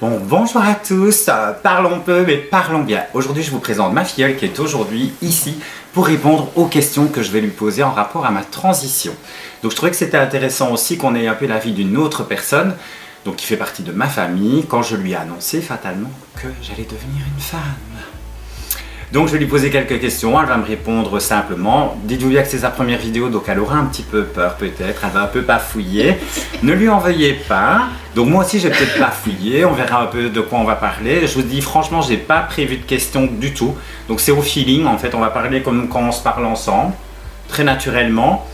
Bon, bonjour à tous, parlons peu mais parlons bien. Aujourd'hui je vous présente ma filleule qui est aujourd'hui ici pour répondre aux questions que je vais lui poser en rapport à ma transition. Donc je trouvais que c'était intéressant aussi qu'on ait un peu l'avis d'une autre personne, donc qui fait partie de ma famille, quand je lui ai annoncé fatalement que j'allais devenir une femme. Donc je vais lui poser quelques questions, elle va me répondre simplement. Dites-vous bien que c'est sa première vidéo, donc elle aura un petit peu peur peut-être, elle va un peu bafouiller. Ne lui en veuillez pas. Donc moi aussi je vais peut-être bafouiller, on verra un peu de quoi on va parler. Je vous dis franchement, j'ai pas prévu de questions du tout. Donc c'est au feeling, en fait on va parler comme quand on se parle ensemble, très naturellement.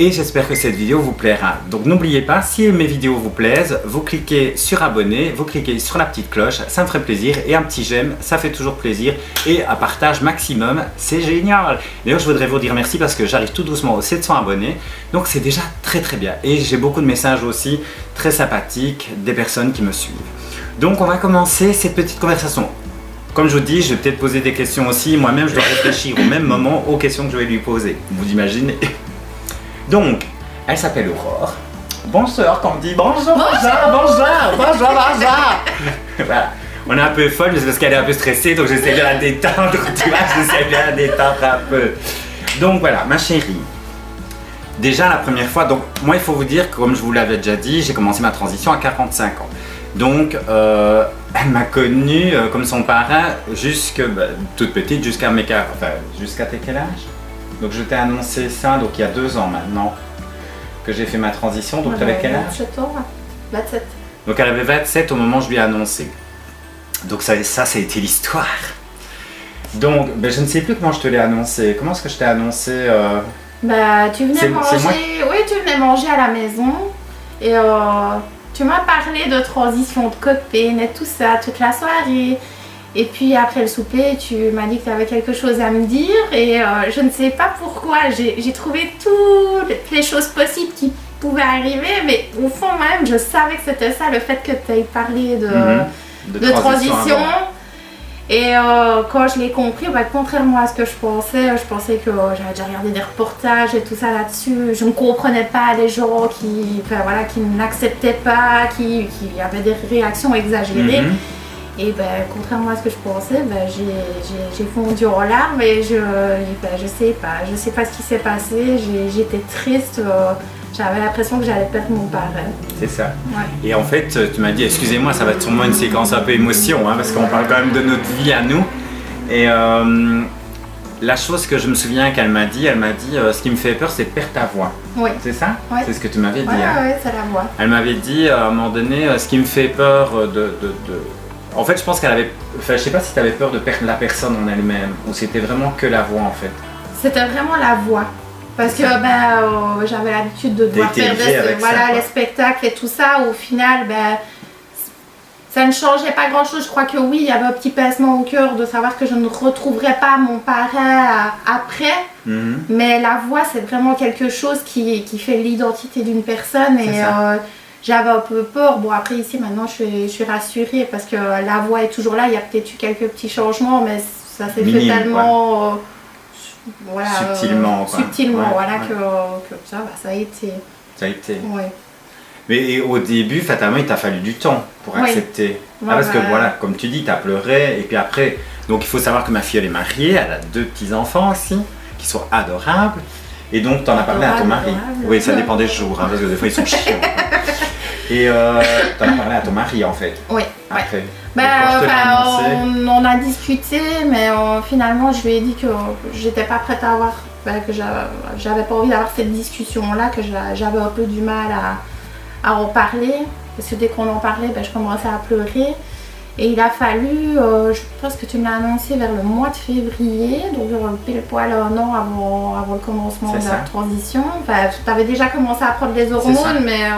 Et j'espère que cette vidéo vous plaira. Donc n'oubliez pas, si mes vidéos vous plaisent, vous cliquez sur abonner, vous cliquez sur la petite cloche, ça me ferait plaisir. Et un petit j'aime, ça fait toujours plaisir. Et un partage maximum, c'est génial. D'ailleurs, je voudrais vous dire merci parce que j'arrive tout doucement aux 700 abonnés. Donc c'est déjà très très bien. Et j'ai beaucoup de messages aussi très sympathiques des personnes qui me suivent. Donc on va commencer cette petite conversation. Comme je vous dis, je vais peut-être poser des questions aussi. Moi-même, je dois réfléchir au même moment aux questions que je vais lui poser. Vous imaginez? Donc, elle s'appelle Aurore. Bonsoir, quand on dit bonjour, bonjour. Voilà. On est un peu folle, mais c'est parce qu'elle est un peu stressée, donc j'essaie de la détendre, tu vois, j'essaie de la détendre un peu. Donc voilà, ma chérie. Déjà la première fois, donc moi il faut vous dire, comme je vous l'avais déjà dit, j'ai commencé ma transition à 45 ans. Donc elle m'a connue comme son parrain jusque toute petite, jusqu'à mes jusqu'à quel âge? Donc je t'ai annoncé ça, donc il y a 2 ans maintenant que j'ai fait ma transition. Donc tu avais quel âge? 27 ans, 27. Donc elle avait 27 au moment où je lui ai annoncé. Donc ça a été l'histoire. Donc je ne sais plus comment je te l'ai annoncé. Comment est-ce que je t'ai annoncé Bah tu venais manger, oui tu venais manger à la maison et tu m'as parlé de transition de copine et tout ça toute la soirée. Et puis après le souper, tu m'as dit que tu avais quelque chose à me dire et je ne sais pas pourquoi, j'ai trouvé toutes les choses possibles qui pouvaient arriver, mais au fond même, je savais que c'était ça, le fait que tu aies parlé de transition. Et quand je l'ai compris, contrairement à ce que je pensais que j'avais déjà regardé des reportages et tout ça là-dessus, je ne comprenais pas les gens qui n'acceptaient pas, qui avaient des réactions exagérées. Et contrairement à ce que je pensais, j'ai fondu en larmes et je sais pas ce qui s'est passé, j'étais triste, j'avais l'impression que j'allais perdre mon parrain. C'est ça. Ouais. Et en fait, tu m'as dit, excusez-moi, ça va être sûrement une séquence un peu émotion, hein, parce qu'on parle quand même de notre vie à nous. Et la chose que je me souviens qu'elle m'a dit, ce qui me fait peur, c'est de perdre ta voix. Oui. C'est ça? Ouais. C'est ce que tu m'avais dit. Oui, hein. c'est la voix. Elle m'avait dit à un moment donné, ce qui me fait peur En fait, je pense qu'elle avait... je sais pas si tu avais peur de perdre la personne en elle-même, ou c'était vraiment que la voix en fait. C'était vraiment la voix. Parce que j'avais l'habitude de devoir faire les spectacles et tout ça. Au final, ça ne changeait pas grand-chose. Je crois que oui, il y avait un petit pincement au cœur de savoir que je ne retrouverais pas mon parrain après. Mais la voix, c'est vraiment quelque chose qui fait l'identité d'une personne. Et j'avais un peu peur. Bon, après ici, maintenant, je suis rassurée parce que la voix est toujours là. Il y a peut-être eu quelques petits changements, mais ça s'est fait tellement... subtilement, que ça a été. Ça a été. Ouais. Mais au début, fatalement, il t'a fallu du temps pour accepter. Parce que voilà, comme tu dis, tu as pleuré, et puis après... Donc il faut savoir que ma fille, elle est mariée, elle a 2 petits-enfants aussi, qui sont adorables. Et donc, tu en as parlé à ton mari. Oui, ça dépend des jours, hein, parce que des fois, ils sont chiants. Et tu en as parlé à ton mari, en fait. Oui. Après. On a discuté, mais finalement, je lui ai dit que j'étais pas prête à avoir... que j'avais pas envie d'avoir cette discussion-là, que j'avais un peu du mal à en parler. Parce que dès qu'on en parlait, je commençais à pleurer. Et il a fallu, je pense que tu me l'as annoncé vers le mois de février, donc pile poil 1 an avant le commencement de la transition. Tu avais déjà commencé à prendre les hormones, mais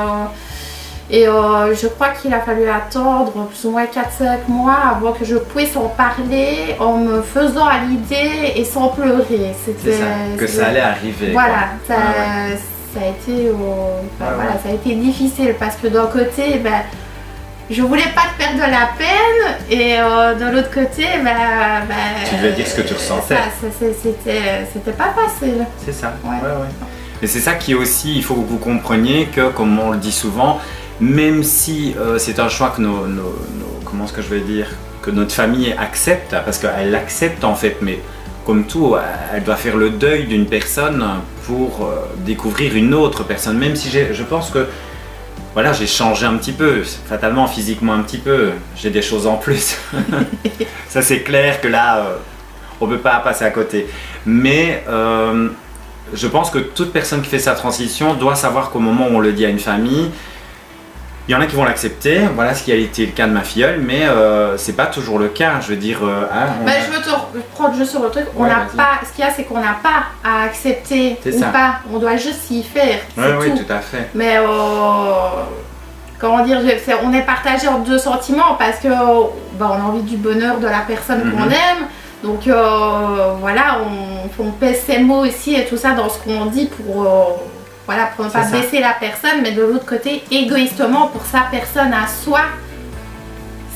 je crois qu'il a fallu attendre plus ou moins 4-5 mois avant que je puisse en parler en me faisant à l'idée et sans pleurer. Ça allait arriver. Voilà, ça a été, ça a été difficile parce que d'un côté, je voulais pas te perdre de la peine et de l'autre côté, tu devais dire ce que tu ressentais. C'était pas facile. C'est ça. Ouais. Mais c'est ça qui est aussi, il faut que vous compreniez que, comme on le dit souvent, même si c'est un choix que comment est-ce que je vais dire, que notre famille accepte, parce qu'elle l'accepte en fait, mais comme tout, elle doit faire le deuil d'une personne pour découvrir une autre personne, même si je pense que voilà, j'ai changé un petit peu, fatalement, physiquement un petit peu, j'ai des choses en plus. Ça c'est clair que là, on ne peut pas passer à côté. Mais je pense que toute personne qui fait sa transition doit savoir qu'au moment où on le dit à une famille, il y en a qui vont l'accepter, voilà ce qui a été le cas de ma filleule, mais c'est pas toujours le cas, je veux dire... je veux te prendre juste sur le truc, on n'a pas, ce qu'il y a c'est qu'on n'a pas à accepter ou pas, on doit juste s'y faire, oui, tout à fait. Mais comment dire, on est partagé en deux sentiments parce que on a envie du bonheur de la personne qu'on aime, donc voilà, on pèse ses mots aussi et tout ça dans ce qu'on dit pour... Voilà, pour ne pas baisser la personne, mais de l'autre côté, égoïstement, pour sa personne à soi,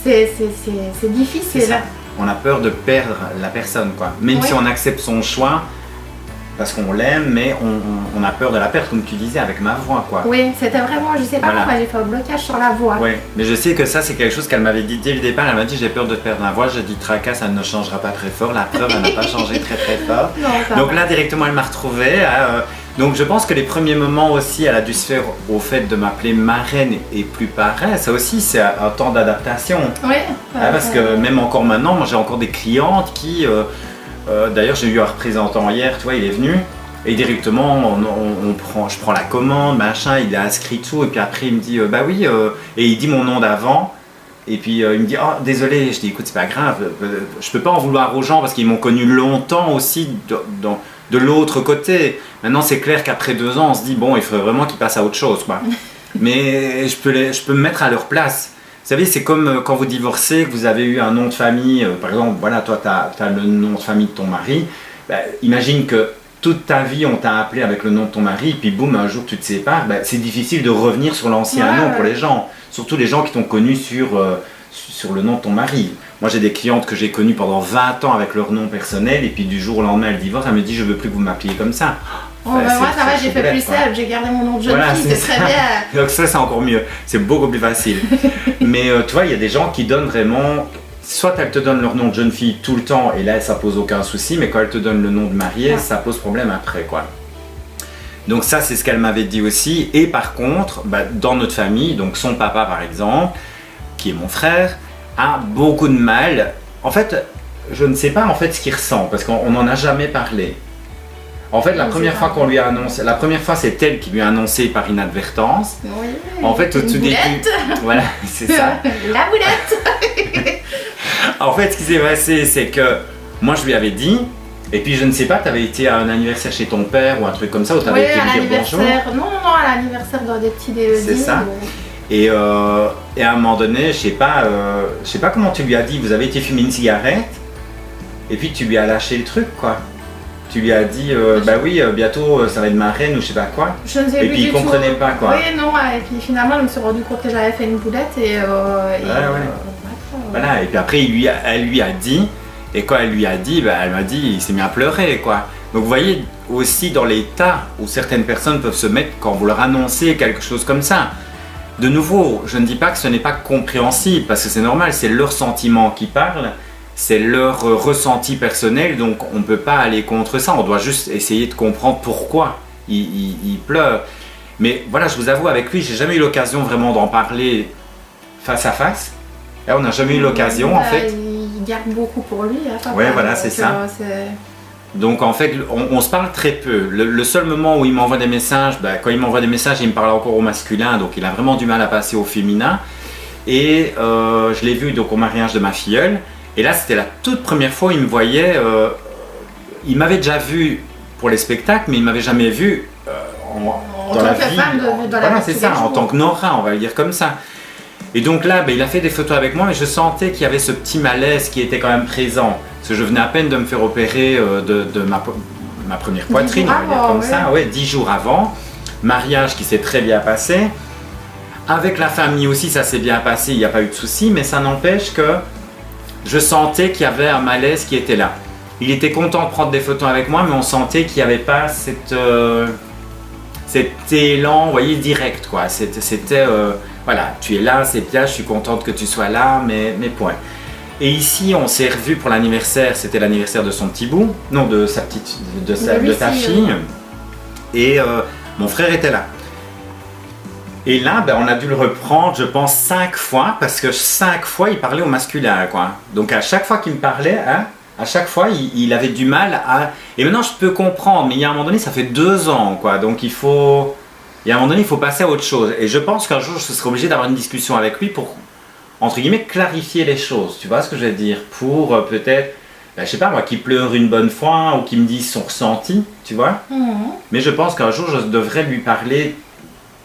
c'est difficile. On a peur de perdre la personne, quoi. Même si on accepte son choix, parce qu'on l'aime, mais on a peur de la perdre, comme tu disais, avec ma voix, quoi. Oui, c'était vraiment, je sais pas pourquoi j'ai fait un blocage sur la voix. Oui, mais je sais que ça, c'est quelque chose qu'elle m'avait dit dès le départ. Elle m'a dit, j'ai peur de perdre la voix. J'ai dit, tracas, ça ne changera pas très fort. La preuve, elle n'a pas changé très fort. Non, donc là, directement, elle m'a retrouvée. Donc je pense que les premiers moments aussi, elle a dû se faire au fait de m'appeler marraine et plus parrain. Ça aussi, c'est un temps d'adaptation. Oui. Parce que même encore maintenant, moi j'ai encore des clientes qui... d'ailleurs, j'ai eu un représentant hier, tu vois, il est venu. Et directement, je prends la commande, machin, il a inscrit tout. Et puis après, il me dit, bah oui, et il dit mon nom d'avant. Et puis il me dit, oh désolé, je dis, écoute, c'est pas grave, je peux pas en vouloir aux gens parce qu'ils m'ont connu longtemps aussi de l'autre côté. Maintenant, c'est clair qu'après 2 ans, on se dit, bon, il faudrait vraiment qu'ils passent à autre chose, quoi. Mais je peux me mettre à leur place. Vous savez, c'est comme quand vous divorcez, que vous avez eu un nom de famille, par exemple, voilà, toi, tu as le nom de famille de ton mari. Bah, imagine que toute ta vie, on t'a appelé avec le nom de ton mari, puis boum, un jour, tu te sépares. Bah, c'est difficile de revenir sur l'ancien nom pour les gens. Surtout les gens qui t'ont connu sur le nom de ton mari. Moi, j'ai des clientes que j'ai connues pendant 20 ans avec leur nom personnel, et puis du jour au lendemain, elles divorcent, elle me dit, je veux plus que vous m'appeliez comme ça. Moi, ça va, j'ai fait plus simple, j'ai gardé mon nom de jeune fille, c'est très bien. Donc ça, c'est encore mieux, c'est beaucoup plus facile. Mais tu vois, il y a des gens qui donnent vraiment... Soit elles te donnent leur nom de jeune fille tout le temps, et là, ça pose aucun souci, mais quand elles te donnent le nom de mariée, ça pose problème après, quoi. Donc ça, c'est ce qu'elle m'avait dit aussi. Et par contre, dans notre famille, donc son papa, par exemple, qui est mon frère, a beaucoup de mal. En fait, je ne sais pas en fait ce qu'il ressent, parce qu'on n'en a jamais parlé. En fait, la première fois qu'on lui a annoncé, la première fois c'est elle qui lui a annoncé par inadvertance. Oui, en fait, au tout début, voilà, c'est ça. La boulette. En fait, ce qui s'est passé, c'est que moi je lui avais dit, et puis je ne sais pas, tu avais été à un anniversaire chez ton père ou un truc comme ça, où tu avais été lui dire bonjour. Non, à l'anniversaire d'un des petits Délodie. C'est ça. Et à un moment donné, je sais pas comment tu lui as dit, vous avez été fumer une cigarette, et puis tu lui as lâché le truc, quoi. Tu lui as dit, bah oui, bientôt ça va être ma reine ou je sais pas quoi. Je ne sais plus. Et puis il comprenait pas, quoi. Oui, non, et puis finalement, je me suis rendu compte que j'avais fait une boulette et. Voilà, et puis après, elle lui a dit, et quand elle lui a dit, elle m'a dit, il s'est mis à pleurer, quoi. Donc vous voyez aussi dans l'état où certaines personnes peuvent se mettre quand vous leur annoncez quelque chose comme ça. De nouveau, je ne dis pas que ce n'est pas compréhensible, parce que c'est normal, c'est leur sentiment qui parle, c'est leur ressenti personnel, donc on ne peut pas aller contre ça, on doit juste essayer de comprendre pourquoi il pleure. Mais voilà, je vous avoue, avec lui, j'ai jamais eu l'occasion vraiment d'en parler face à face. Là, on n'a jamais eu l'occasion, en fait. Il garde beaucoup pour lui. Ouais, voilà, c'est ça. Donc en fait, on se parle très peu. Le seul moment où il m'envoie des messages, quand il m'envoie des messages, il me parle encore au masculin, donc il a vraiment du mal à passer au féminin. Et je l'ai vu donc au mariage de ma filleule. Et là, c'était la toute première fois où il me voyait. Il m'avait déjà vu pour les spectacles, mais il m'avait jamais vu dans la vie. Voilà, c'est ça, en tant que Nora, on va le dire comme ça. Et donc là, il a fait des photos avec moi, mais je sentais qu'il y avait ce petit malaise qui était quand même présent. Parce que je venais à peine de me faire opérer de ma première poitrine, on va dire comme ça, 10 jours avant. Mariage qui s'est très bien passé. Avec la famille aussi, ça s'est bien passé, il n'y a pas eu de souci, mais ça n'empêche que je sentais qu'il y avait un malaise qui était là. Il était content de prendre des photos avec moi, mais on sentait qu'il n'y avait pas cet élan, vous voyez, direct, quoi. C'était voilà, tu es là, c'est bien, je suis contente que tu sois là, mais point. Et ici, on s'est revus pour l'anniversaire, c'était l'anniversaire de son petit bout, non, de sa petite, de ta fille, et mon frère était là. Et là, ben, on a dû le reprendre, je pense, 5 fois, parce que 5 fois, il parlait au masculin, quoi. Donc à chaque fois qu'il me parlait, hein, à chaque fois, il avait du mal à... Et maintenant, je peux comprendre, mais il y a un moment donné, ça fait 2 ans, quoi. Donc il faut... Il y a un moment donné, il faut passer à autre chose. Et je pense qu'un jour, je serai obligé d'avoir une discussion avec lui pour, entre guillemets, clarifier les choses. Tu vois ce que je veux dire? Pour peut-être, ben, je sais pas moi, qu'il pleure une bonne fois ou qu'il me dise son ressenti, tu vois? Mais je pense qu'un jour, je devrais lui parler,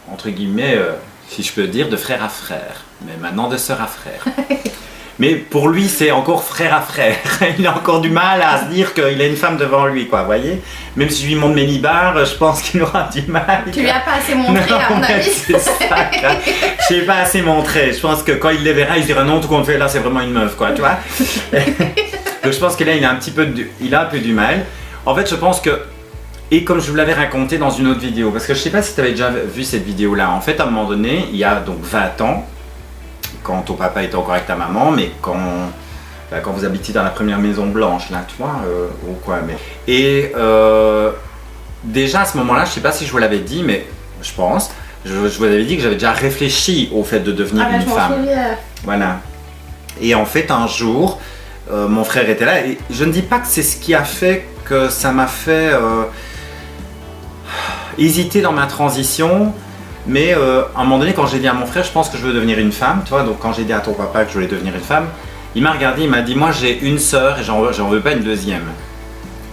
entre guillemets, si je peux dire, de frère à frère. Mais maintenant de sœur à frère. Mais pour lui, c'est encore frère à frère. Il a encore du mal à se dire qu'il a une femme devant lui, quoi, vous voyez? Même si je lui montre mes nibards, je pense qu'il aura du mal. Tu lui as pas assez montré, à mon avis. C'est ça, quoi. Je n'ai pas assez montré. Je pense que quand il les verra, il se dira non, tout compte fait, là, c'est vraiment une meuf, quoi, tu vois? Donc je pense que là, il a un peu du mal. En fait, je pense que... Et comme je vous l'avais raconté dans une autre vidéo, parce que je ne sais pas si tu avais déjà vu cette vidéo-là. En fait, à un moment donné, il y a donc 20 ans, quand ton papa était encore avec ta maman, mais quand vous habitiez dans la première maison blanche, là, tu vois, ou quoi, mais... Et déjà à ce moment-là, je ne sais pas si je vous l'avais dit, mais je pense, je vous avais dit que j'avais déjà réfléchi au fait de devenir une femme. Voilà. Et en fait, un jour, mon frère était là, et je ne dis pas que c'est ce qui a fait que ça m'a fait hésiter dans ma transition. Mais à un moment donné, quand j'ai dit à mon frère, je pense que je veux devenir une femme, tu vois, donc quand j'ai dit à ton papa que je voulais devenir une femme, il m'a regardé, il m'a dit, moi j'ai une sœur et j'en veux pas une deuxième.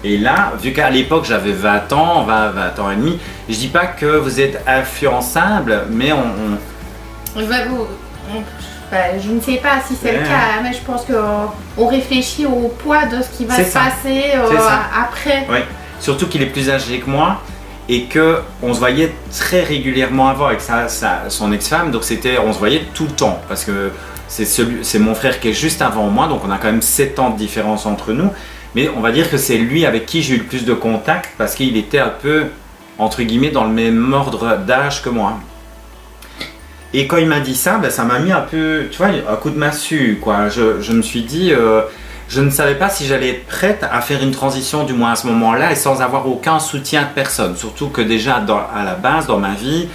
Et là, vu qu'à l'époque j'avais 20 ans, 20 ans et demi, je dis pas que vous êtes influençable, mais je ne sais pas si c'est le cas, mais je pense qu'on réfléchit au poids de ce qui va se passer après. Oui, surtout qu'il est plus âgé que moi. Et qu'on se voyait très régulièrement avant avec son ex-femme, donc on se voyait tout le temps, parce que c'est mon frère qui est juste avant moi, donc on a quand même 7 ans de différence entre nous, mais on va dire que c'est lui avec qui j'ai eu le plus de contact, parce qu'il était un peu, entre guillemets, dans le même ordre d'âge que moi. Et quand il m'a dit ça, ben, ça m'a mis un peu, tu vois, un coup de massue, quoi. Je me suis dit... je ne savais pas si j'allais être prête à faire une transition, du moins à ce moment-là, et sans avoir aucun soutien de personne. Surtout que déjà, à la base, dans ma vie,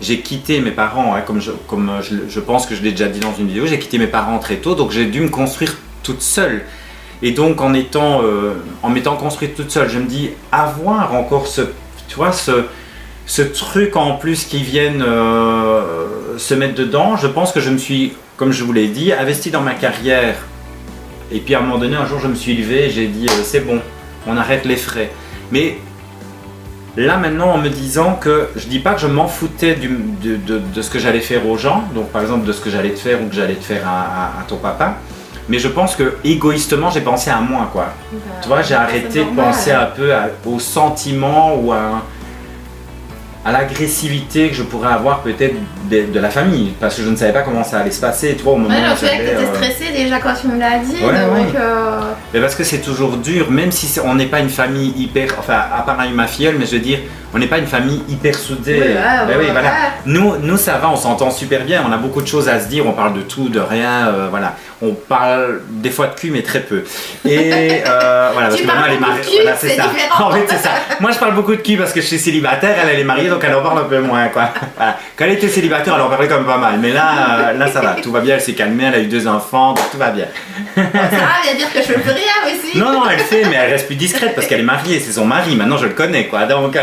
j'ai quitté mes parents, hein, comme je pense que je l'ai déjà dit dans une vidéo, j'ai quitté mes parents très tôt, donc j'ai dû me construire toute seule. Et donc, en m'étant construite toute seule, je me dis, avoir encore ce truc en plus qui vienne se mettre dedans, je pense que je me suis, comme je vous l'ai dit, investi dans ma carrière. Et puis à un moment donné, un jour, je me suis levé et j'ai dit c'est bon, on arrête les frais. Mais là maintenant, en me disant que je dis pas que je m'en foutais de ce que j'allais faire aux gens, donc par exemple de ce que j'allais te faire ou que j'allais te faire à ton papa, mais je pense que égoïstement, j'ai pensé à moi, quoi. Tu vois, j'ai arrêté de penser un peu aux sentiments ou à l'agressivité que je pourrais avoir peut-être de la famille, parce que je ne savais pas comment ça allait se passer, tu vois, au moment où tu étais stressée déjà quand tu me l'as dit, Mais parce que c'est toujours dur, même si on n'est pas une famille hyper, enfin, à part ma filleule, mais je veux dire, on n'est pas une famille hyper soudée. Voilà. Nous, ça va, on s'entend super bien, on a beaucoup de choses à se dire, on parle de tout, de rien, voilà. On parle des fois de cul, mais très peu. Et voilà, parce que maman, elle est mariée. Voilà, c'est ça. En fait, c'est ça. Moi, je parle beaucoup de cul parce que je suis célibataire, elle est mariée, donc elle en parle un peu moins, quoi. Voilà. Quand elle était célibataire, elle en parlait quand même pas mal. Mais là, ça va, tout va bien, elle s'est calmée, elle a eu 2 enfants, donc tout va bien. Ça va dire que je fais plus rien aussi. Non, elle fait, mais elle reste plus discrète parce qu'elle est mariée, c'est son mari. Maintenant, je le connais, quoi. Donc,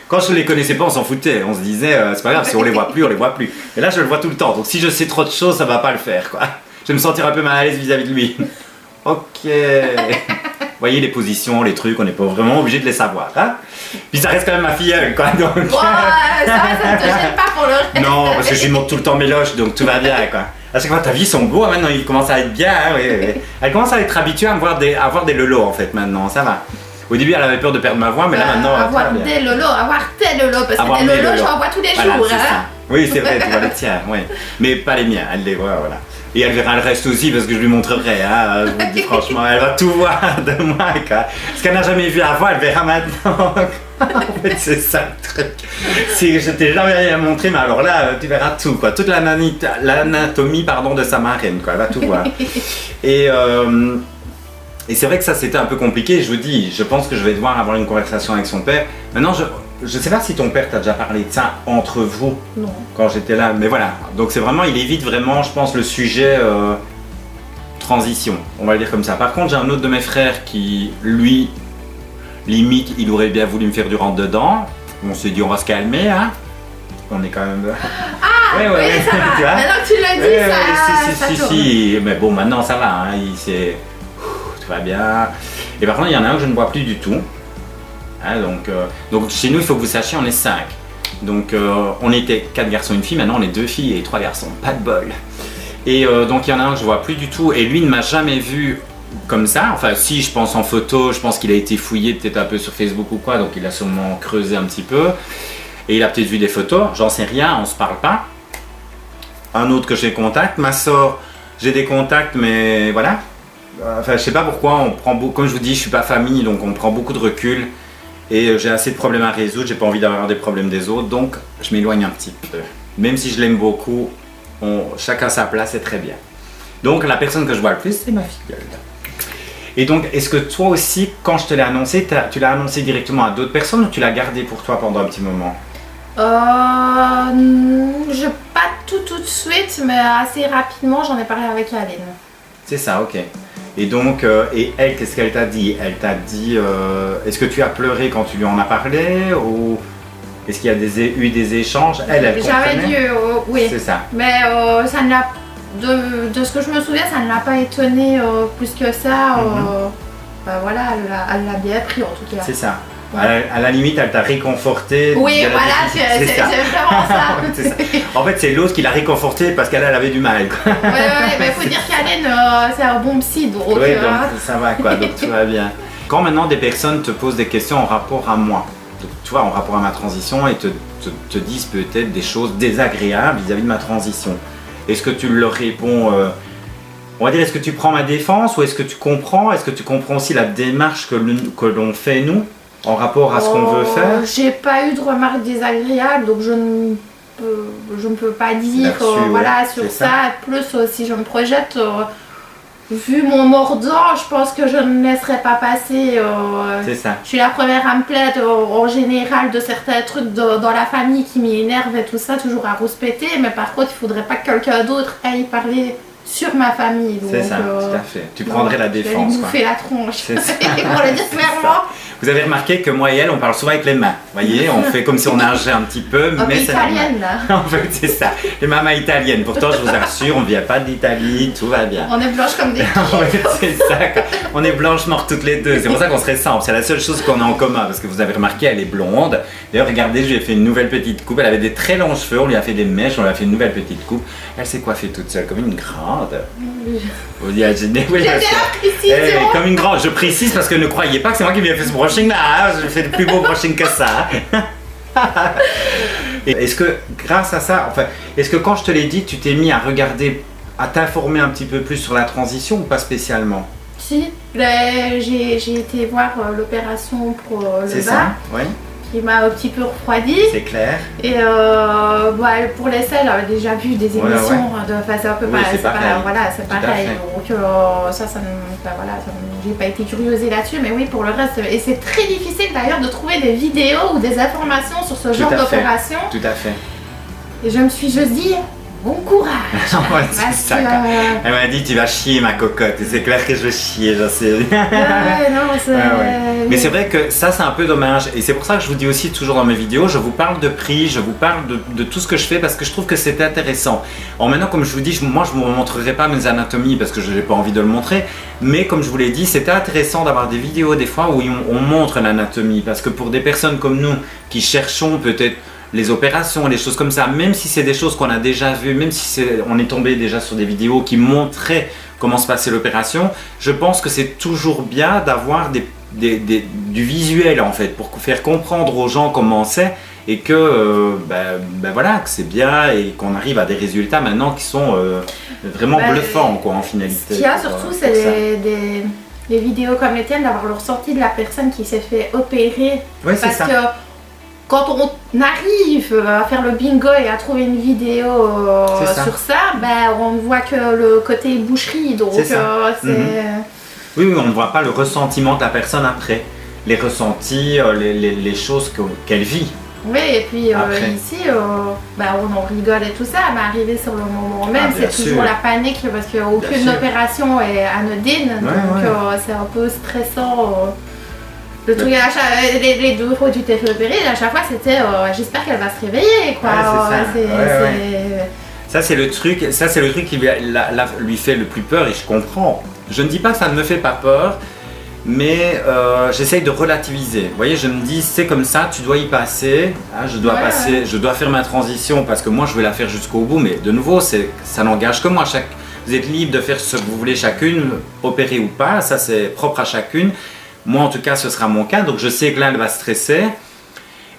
quand je les connaissais pas, on s'en foutait. On se disait, c'est pas grave, si on les voit plus, on les voit plus. Et là, je le vois tout le temps. Donc, si je sais trop de choses, ça va pas le faire, quoi. Je vais me sentir un peu mal à l'aise vis-à-vis de lui. Ok. Vous voyez les positions, les trucs, on n'est pas vraiment obligé de les savoir. Hein, puis ça reste quand même ma filleule, quoi. Donc... ça ne te gêne pas pour le reste. Non, parce que je lui montre tout le temps mes loches, donc tout va bien, quoi. À chaque fois, ta vie sont beaux, maintenant ils commencent à être bien. Hein, oui. Elle commence à être habituée à avoir des lolos, en fait, maintenant, ça va. Au début, elle avait peur de perdre ma voix, mais là maintenant. Avoir des lolos, avoir tes lolos, parce que des lolos, j'en vois tous les jours. Hein. Oui, c'est vrai, tu vois les tiens, oui. Mais pas les miens, elle les voit, voilà. Et elle verra le reste aussi parce que je lui montrerai, hein, je vous le dis franchement, elle va tout voir de moi. Quoi. Ce qu'elle n'a jamais vu avant, elle verra maintenant. En fait, c'est ça le truc. Si je t'ai jamais rien montré, mais alors là, tu verras tout, quoi. Toute l'anatomie de sa marraine, quoi. Elle va tout voir. Et c'est vrai que ça, c'était un peu compliqué. Je vous dis, je pense que je vais devoir avoir une conversation avec son père. Maintenant, je sais pas si ton père t'a déjà parlé de ça entre vous. Non. Quand j'étais là, mais voilà. Donc c'est vraiment, il évite vraiment, je pense, le sujet transition. On va le dire comme ça. Par contre, j'ai un autre de mes frères qui, lui, limite, il aurait bien voulu me faire du rentre dedans. On s'est dit, on va se calmer, hein. On est quand même. Ah, ouais, oui, ça va. Tu vois, maintenant que tu l'as dit, ça tourne. Si. Mais bon, maintenant ça va. Hein. Tout va bien. Et par contre, il y en a un que je ne vois plus du tout. Hein, donc chez nous, il faut que vous sachiez, on est 5. Donc on était 4 garçons et une fille, maintenant on est 2 filles et 3 garçons, pas de bol. Et donc il y en a un que je vois plus du tout et lui ne m'a jamais vu comme ça. Enfin si, je pense en photo, je pense qu'il a été fouillé peut-être un peu sur Facebook ou quoi, donc il a sûrement creusé un petit peu. Et il a peut-être vu des photos, j'en sais rien, on se parle pas. Un autre que j'ai contact, ma soeur, j'ai des contacts mais voilà. Enfin je sais pas pourquoi, on prend beaucoup, comme je vous dis, je suis pas famille donc on prend beaucoup de recul. Et j'ai assez de problèmes à résoudre, j'ai pas envie d'avoir des problèmes des autres, donc je m'éloigne un petit peu. Même si je l'aime beaucoup, chacun sa place, c'est très bien. Donc la personne que je vois le plus, c'est ma filleule. Et donc, est-ce que toi aussi, quand je te l'ai annoncé, tu l'as annoncé directement à d'autres personnes ou tu l'as gardé pour toi pendant un petit moment? Je pas tout de suite, mais assez rapidement, j'en ai parlé avec Aline. C'est ça, ok. Et donc, et elle, qu'est-ce qu'elle t'a dit? Elle t'a dit, est-ce que tu as pleuré quand tu lui en as parlé ou est-ce qu'il y a eu des échanges? Elle comprenait? J'avais dit oui. C'est ça. Mais ça ne l'a, de ce que je me souviens, ça ne l'a pas étonné plus que ça. Voilà, elle l'a bien pris en tout cas. C'est ça. À la limite, elle t'a réconforté. Oui, voilà, c'est vraiment ça. C'est ça. En fait, c'est l'autre qui l'a réconforté parce qu'elle avait du mal. Quoi. Ouais, mais il faut dire qu'Alain, c'est un bon psy, donc. Oui, donc ça va, quoi. Donc tout va bien. Quand maintenant des personnes te posent des questions en rapport à moi, tu vois, en rapport à ma transition et te disent peut-être des choses désagréables vis-à-vis de ma transition, est-ce que tu leur réponds on va dire, est-ce que tu prends ma défense ou est-ce que tu comprends? Est-ce que tu comprends aussi la démarche que l'on fait nous en rapport à ce qu'on veut faire? J'ai pas eu de remarques désagréables, donc je ne peux pas dire voilà, sur ça. Plus si je me projette, vu mon mordant, je pense que je ne laisserai pas passer. C'est ça. Je suis la première à me plaindre en général de certains trucs dans la famille qui m'énervent et tout ça, toujours à rouspéter, mais par contre, il faudrait pas que quelqu'un d'autre aille parler sur ma famille. C'est ça, tout à fait. Tu prendrais la défense. Je vais bouffer la tronche. C'est ça. Pour le dire clairement. Vous avez remarqué que moi et elle, on parle souvent avec les mains. Vous voyez, on fait comme si on nageait un petit peu, mais c'est italienne là. En fait, c'est ça. Les mamas italiennes. Pourtant, je vous assure, on ne vient pas d'Italie, tout va bien. On est blanches comme des filles. C'est ça. On est blanches mortes toutes les deux. C'est pour ça qu'on se ressemble. C'est la seule chose qu'on a en commun. Parce que vous avez remarqué, elle est blonde. D'ailleurs, regardez, je lui ai fait une nouvelle petite coupe. Elle avait des très longs cheveux. On lui a fait des mèches. On lui a fait une nouvelle petite coupe. Elle s'est coiffée toute seule, comme une grande. Vous imaginez, oui, comme une grande. Je précise parce que ne croyez pas que c'est moi qui lui ai fait ce brushing là. Hein. Je fais de plus beau brushing que ça. Est-ce que grâce à ça, enfin, est-ce que quand je te l'ai dit, tu t'es mis à regarder, à t'informer un petit peu plus sur la transition ou pas spécialement? Si, j'ai été voir l'opération pour le bas. C'est ça, oui. Qui m'a un petit peu refroidi. C'est clair. Et pour l'essai, j'avais déjà vu des émissions de face à un peu pareil. C'est pareil. Voilà, c'est pareil. Donc j'ai pas été curieuse là-dessus, mais oui, pour le reste. Et c'est très difficile d'ailleurs de trouver des vidéos ou des informations sur ce genre d'opération. Tout à fait. Et je me suis juste dit, bon courage. C'est ça. Elle m'a dit, tu vas chier ma cocotte. Et c'est clair que je vais chier, je sais. Mais c'est vrai que ça, c'est un peu dommage. Et c'est pour ça que je vous dis aussi toujours dans mes vidéos, je vous parle de prix, je vous parle de tout ce que je fais parce que je trouve que c'est intéressant. Alors maintenant, comme je vous dis, moi, je ne vous montrerai pas mes anatomies parce que je n'ai pas envie de le montrer. Mais comme je vous l'ai dit, c'était intéressant d'avoir des vidéos des fois où on montre l'anatomie. Parce que pour des personnes comme nous qui cherchons peut-être les opérations, les choses comme ça, même si c'est des choses qu'on a déjà vues, même si on est tombé déjà sur des vidéos qui montraient comment se passait l'opération, je pense que c'est toujours bien d'avoir du visuel en fait, pour faire comprendre aux gens comment c'est et que voilà, que c'est bien et qu'on arrive à des résultats maintenant qui sont vraiment bluffants quoi, en finalité. Ce qu'il y a surtout, c'est des vidéos comme les tiennes, d'avoir le ressenti de la personne qui s'est fait opérer. Ouais, c'est parce ça. que quand on arrive à faire le bingo et à trouver une vidéo sur ça, on ne voit que le côté boucherie. Donc c'est ça. Oui, on ne voit pas le ressentiment de la personne après. Les ressentis, les choses qu'elle vit. Oui, et puis ici, on en rigole et tout ça, mais arrivé sur le moment même, c'est toujours la panique parce qu'aucune opération est anodine, c'est un peu stressant. Le truc, les 2 fois où tu t'es fait opérer, à chaque fois c'était j'espère qu'elle va se réveiller, quoi. Ça c'est le truc qui lui fait le plus peur et je comprends. Je ne dis pas que ça ne me fait pas peur, mais j'essaye de relativiser. Vous voyez, je me dis c'est comme ça, tu dois y passer. Hein, je dois faire ma transition parce que moi je vais la faire jusqu'au bout, mais de nouveau ça n'engage que moi. Vous êtes libre de faire ce que vous voulez chacune, opérer ou pas, ça c'est propre à chacune. Moi en tout cas ce sera mon cas, donc je sais que là elle va stresser.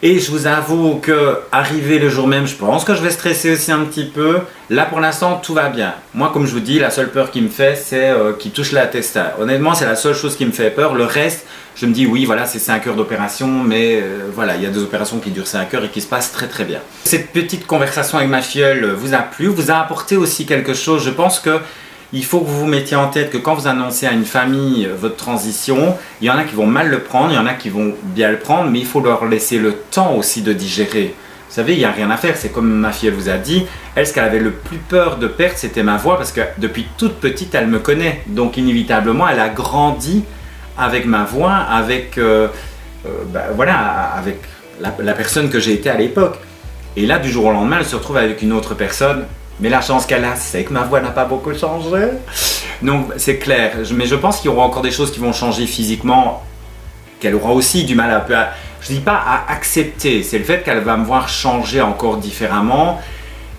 Et je vous avoue que arrivé le jour même, je pense que je vais stresser aussi un petit peu. Là pour l'instant tout va bien. Moi comme je vous dis, la seule peur qui me fait c'est qu'il touche la testa. Honnêtement c'est la seule chose qui me fait peur. Le reste, je me dis oui voilà c'est 5 heures d'opération, mais voilà il y a des opérations qui durent 5 heures et qui se passent très très bien. Cette petite conversation avec ma filleule vous a plu, vous a apporté aussi quelque chose. Je pense que il faut que vous vous mettiez en tête que quand vous annoncez à une famille votre transition, il y en a qui vont mal le prendre, il y en a qui vont bien le prendre, mais il faut leur laisser le temps aussi de digérer. Vous savez, il n'y a rien à faire, c'est comme ma fille elle vous a dit, elle ce qu'elle avait le plus peur de perdre c'était ma voix parce que depuis toute petite elle me connaît, donc inévitablement elle a grandi avec ma voix, avec, avec la personne que j'ai été à l'époque. Et là du jour au lendemain elle se retrouve avec une autre personne. Mais la chance qu'elle a, c'est que ma voix n'a pas beaucoup changé. Donc c'est clair. Mais je pense qu'il y aura encore des choses qui vont changer physiquement, qu'elle aura aussi du mal je ne dis pas à accepter, c'est le fait qu'elle va me voir changer encore différemment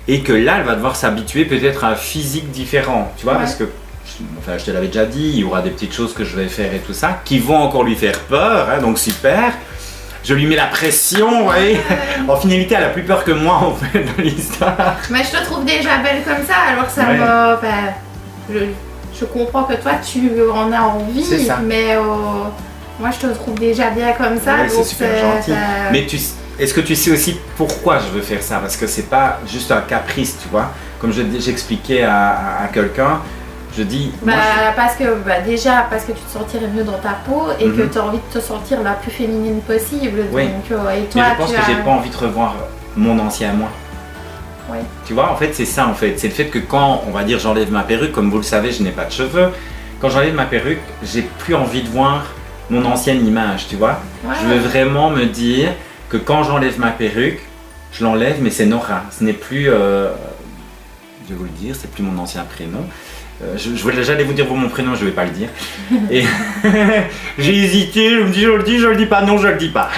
et que là, elle va devoir s'habituer peut-être à un physique différent. Tu vois, parce que, je te l'avais déjà dit, il y aura des petites choses que je vais faire et tout ça, qui vont encore lui faire peur, hein, donc super. Je lui mets la pression, vous voyez. En finalité, elle a plus peur que moi en fait dans l'histoire. Mais je te trouve déjà belle comme ça, alors ça je comprends que toi tu en as envie, mais moi je te trouve déjà bien comme ça. Ouais, c'est super gentil. Mais est-ce que tu sais aussi pourquoi je veux faire ça? Parce que c'est pas juste un caprice, tu vois. Comme j'expliquais à quelqu'un. Je dis. Parce que parce que tu te sentirais mieux dans ta peau et que tu as envie de te sentir la plus féminine possible. Oui. Donc, et toi, mais je pense que j'ai pas envie de revoir mon ancien moi. Oui. Tu vois, en fait, c'est ça en fait. C'est le fait que quand, on va dire, j'enlève ma perruque, comme vous le savez, je n'ai pas de cheveux. Quand j'enlève ma perruque, j'ai plus envie de voir mon ancienne image, tu vois. Ouais. Je veux vraiment me dire que quand j'enlève ma perruque, je l'enlève, mais c'est Nora. Ce n'est plus, je vais vous le dire, c'est plus mon ancien prénom. J'allais vous dire mon prénom, je vais pas le dire. Et j'ai hésité, je me dis je le dis pas, non je le dis pas.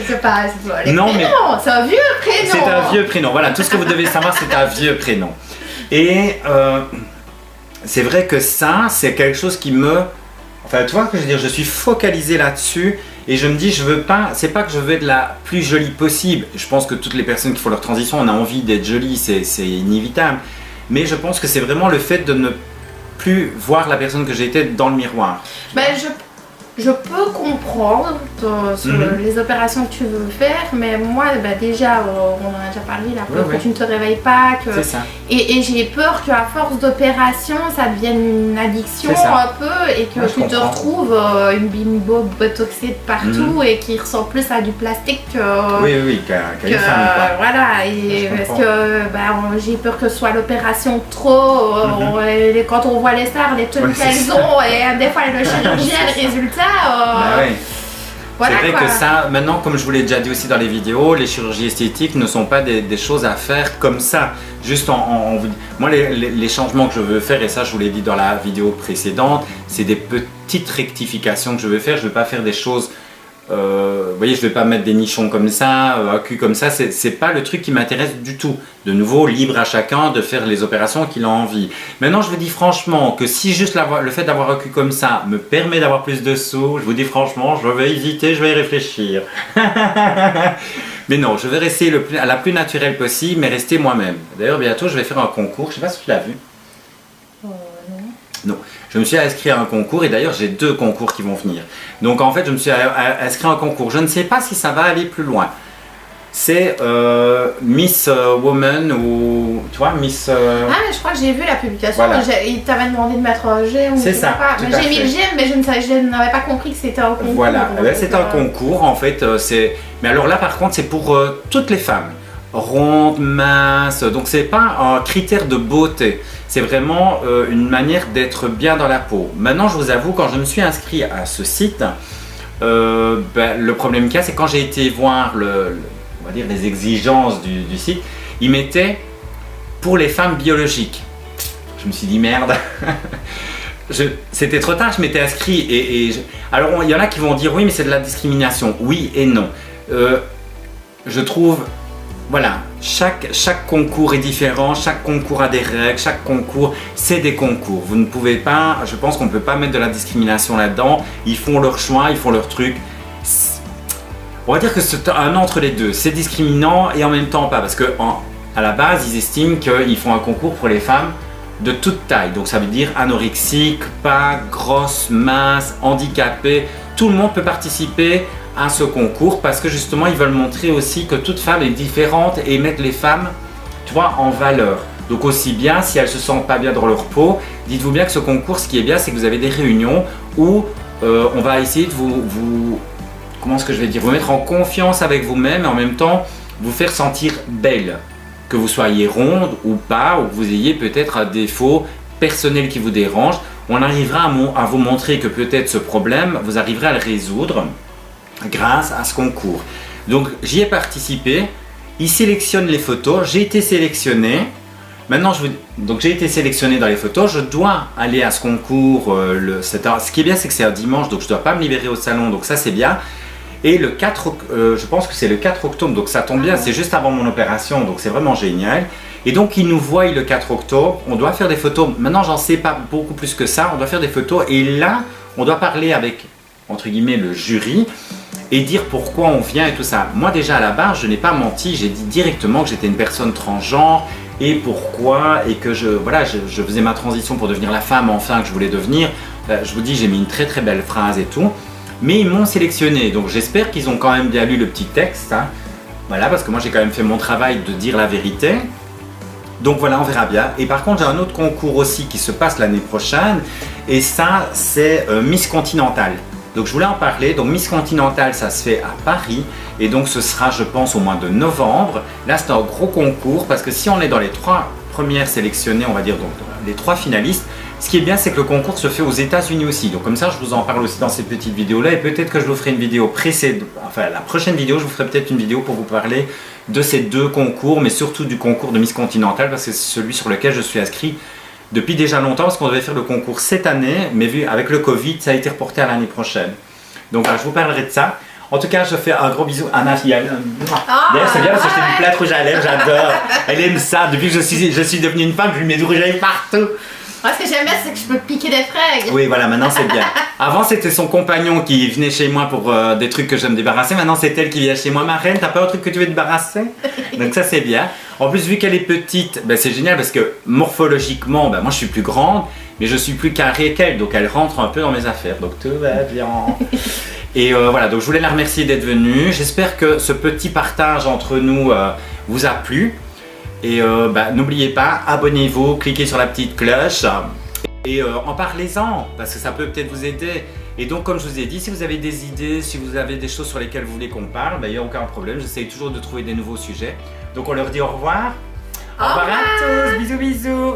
C'est pas non, mais c'est un vieux prénom. C'est un vieux prénom, voilà, tout ce que vous devez savoir c'est un vieux prénom. Et c'est vrai que ça, c'est quelque chose qui me... Enfin, tu vois ce que je veux dire, je suis focalisé là-dessus et je me dis, c'est pas que je veux être la plus jolie possible. Je pense que toutes les personnes qui font leur transition, on a envie d'être jolie, c'est inévitable. Mais je pense que c'est vraiment le fait de ne plus voir la personne que j'étais dans le miroir. Je peux comprendre sur les opérations que tu veux faire, mais moi déjà, on en a déjà parlé, la peur que tu ne te réveilles pas. C'est ça. Et j'ai peur qu'à force d'opération, ça devienne une addiction un peu et que tu te retrouves une bimbo botoxée de partout et qui ressemble plus à du plastique qu'à une femme. Voilà, et parce que j'ai peur que ce soit l'opération trop. Quand on voit les stars, les tenues qu'elles ont, et des fois le chirurgien, le résultat. Voilà, c'est vrai que ça, maintenant, comme je vous l'ai déjà dit aussi dans les vidéos, les chirurgies esthétiques ne sont pas des choses à faire comme ça. Juste moi, les changements que je veux faire, et ça je vous l'ai dit dans la vidéo précédente, c'est des petites rectifications que je veux faire. Je ne veux pas faire des choses... vous voyez, je ne vais pas mettre des nichons comme ça, un cul comme ça, c'est pas le truc qui m'intéresse du tout. De nouveau, libre à chacun de faire les opérations qu'il a envie. Maintenant, je vous dis franchement que si juste le fait d'avoir un cul comme ça me permet d'avoir plus de sous, je vous dis franchement, je vais hésiter, je vais y réfléchir. Mais non, je vais rester la plus naturelle possible, mais rester moi-même. D'ailleurs, bientôt, je vais faire un concours. Je ne sais pas si tu l'as vu. Non. Non. Je me suis inscrit à un concours et d'ailleurs, j'ai 2 concours qui vont venir. Donc, en fait, je me suis inscrit à un concours. Je ne sais pas si ça va aller plus loin. C'est Miss Woman ou tu vois Miss. Ah mais je crois que j'ai vu la publication. Voilà. Il t'avait demandé de mettre un G ou c'est je sais ça. pas. Mais j'ai mis le G, mais je n'avais pas compris que c'était un concours. Voilà, c'est un concours en fait. Mais alors là par contre c'est pour toutes les femmes, rondes, minces. Donc c'est pas un critère de beauté. C'est vraiment une manière d'être bien dans la peau. Maintenant je vous avoue quand je me suis inscrit à ce site, le problème qu'il y a c'est quand j'ai été voir on va dire les exigences du site, ils mettaient pour les femmes biologiques. Je me suis dit merde, c'était trop tard, je m'étais inscrit alors il y en a qui vont dire oui mais c'est de la discrimination, oui et non. Je trouve, voilà, chaque concours est différent, chaque concours a des règles, chaque concours c'est des concours. Vous ne pouvez pas, je pense qu'on ne peut pas mettre de la discrimination là-dedans, ils font leur choix, ils font leur truc. On va dire que c'est un entre les deux, c'est discriminant et en même temps pas, parce que à la base ils estiment qu'ils font un concours pour les femmes de toute taille, donc ça veut dire anorexique, pas grosse, mince, handicapée, tout le monde peut participer à ce concours parce que justement ils veulent montrer aussi que toute femme est différente et mettre les femmes, tu vois, en valeur. Donc aussi bien si elles se sentent pas bien dans leur peau, dites-vous bien que ce concours, ce qui est bien, c'est que vous avez des réunions où on va essayer de comment est-ce que je vais dire, vous mettre en confiance avec vous-même et en même temps vous faire sentir belle. Que vous soyez ronde ou pas, ou que vous ayez peut-être un défaut personnel qui vous dérange, on arrivera à vous montrer que peut-être ce problème, vous arriverez à le résoudre grâce à ce concours. Donc j'y ai participé, ils sélectionnent les photos, j'ai été sélectionné. Maintenant, donc j'ai été sélectionné dans les photos, je dois aller à ce concours. Ce qui est bien, c'est que c'est un dimanche, donc je ne dois pas me libérer au salon, donc ça c'est bien. Et le 4, je pense que c'est le 4 octobre, donc ça tombe bien, c'est juste avant mon opération, donc c'est vraiment génial. Et donc ils nous voient le 4 octobre, on doit faire des photos, maintenant j'en sais pas beaucoup plus que ça, on doit faire des photos et là, on doit parler avec, entre guillemets, le jury et dire pourquoi on vient et tout ça. Moi déjà à la base, je n'ai pas menti, j'ai dit directement que j'étais une personne transgenre et pourquoi, et que je faisais ma transition pour devenir la femme enfin que je voulais devenir. Je vous dis, j'ai mis une très très belle phrase et tout. Mais ils m'ont sélectionné, donc j'espère qu'ils ont quand même bien lu le petit texte. Hein. Voilà, parce que moi j'ai quand même fait mon travail de dire la vérité. Donc voilà, on verra bien. Et par contre, j'ai un autre concours aussi qui se passe l'année prochaine. Et ça, c'est Miss Continental. Donc je voulais en parler. Donc Miss Continental, ça se fait à Paris. Et donc ce sera, je pense, au mois de novembre. Là, c'est un gros concours parce que si on est dans les 3 premières sélectionnées, on va dire donc les 3 finalistes, ce qui est bien, c'est que le concours se fait aux États-Unis aussi. Donc comme ça, je vous en parle aussi dans ces petites vidéos-là. Et peut-être que je vous ferai une vidéo précédente. Enfin, la prochaine vidéo, je vous ferai peut-être une vidéo pour vous parler de ces 2 concours, mais surtout du concours de Miss Continental, parce que c'est celui sur lequel je suis inscrit depuis déjà longtemps, parce qu'on devait faire le concours cette année, mais vu avec le Covid, ça a été reporté à l'année prochaine. Donc je vous parlerai de ça. En tout cas, je fais un gros bisou à ma fille. D'ailleurs, c'est bien parce que je fais du plâtre rouge à lèvres, j'adore. Elle aime ça. Depuis que je suis devenue une femme, je lui mets du rouge à lèvres partout. Moi, ce que j'aime bien, c'est que je peux piquer des fraises. Oui, voilà, maintenant c'est bien. Avant, c'était son compagnon qui venait chez moi pour des trucs que je me débarrasser. Maintenant, c'est elle qui vient chez moi. Ma reine, t'as pas un truc que tu veux te débarrasser? Donc ça, c'est bien. En plus, vu qu'elle est petite, ben, c'est génial parce que morphologiquement, ben, moi, je suis plus grande, mais je suis plus carrée qu'elle. Donc, elle rentre un peu dans mes affaires. Donc, tout va bien. Et voilà, donc je voulais la remercier d'être venue. J'espère que ce petit partage entre nous vous a plu. Et n'oubliez pas, abonnez-vous, cliquez sur la petite cloche et en parlez-en parce que ça peut peut-être vous aider. Et donc comme je vous ai dit, si vous avez des idées, si vous avez des choses sur lesquelles vous voulez qu'on parle, il n'y a aucun problème, j'essaye toujours de trouver des nouveaux sujets. Donc on leur dit au revoir. Au revoir à tous, bisous bisous.